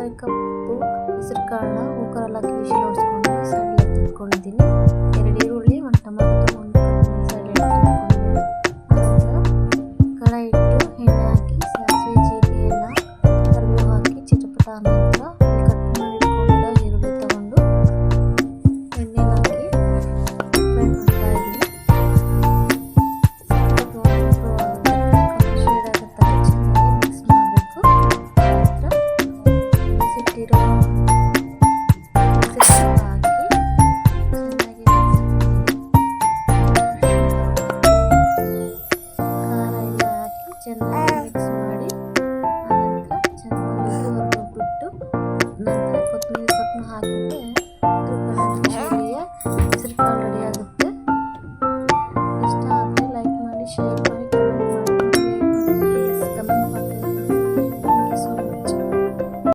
1/2 ಕಪ್ಪು ಹೆಸರು ಕಾಳನ್ನ ಕುಕ್ಕರಲ್ಲಿ ಹಾಕಿ ವಿಶಿಲ್ ಹೊಡ್ಸ್ಕೊಂಡು ಸೈಡಲ್ಲಿ ಎತ್ತಿಟ್ಕೊಂಡಿದ್ದೀನಿ. 2 ಈರುಳ್ಳಿ, 1 ಟೊಮೆಟೊ ತೊಗೊಂಡು ಸೈಡಲ್ಲಿ ಎತ್ತಿಟ್ಕೊಂಡಿದ್ದೀನಿ. ಆನಂತರ ಕಡಾಯಿ ಇಟ್ಟು ಎಣ್ಣೆ ಹಾಕಿ ಸಾಸಿವೆ, ಜೀರಿಗೆ ಎಲ್ಲ ಕರಿಬೇವು ಹಾಕಿ ಚಿಟಪಟ ನಂತರ ಕಟ್ ಮಾಡಿ ಇಟ್ಕೊಂಡಿರೋ ಈರುಳ್ಳಿ ತಗೊಂಡು ಎಣ್ಣೆ ಹಾಕಿ ಫ್ರೈ ಮಾಡ್ತಾ ಇದ್ದೀನಿ. ಶೇಡ್ ಆಗುತ್ತೆ, ಚೆನ್ನಾಗಿ ಮಿಕ್ಸ್ ಮಾಡಬೇಕು. ನಂತರ ಸಿಟ್ಟಿರೋ ಹಾಕಿ ಚೆನ್ನಾಗಿ ಖಾರ ಎಲ್ಲ ಹಾಕಿ ಚೆನ್ನಾಗಿ ಮಿಕ್ಸ್ ಮಾಡಿ ಆನಂತರ ಚೆನ್ನಾಗಿ ಬಿಟ್ಟು ನಂತರ ಕೊತ್ತಂಬರಿ ಸೊಪ್ಪನ್ನ ಹಾಕಿದ್ರೆ ಶಾವಿಗೆ ಹೆಸರು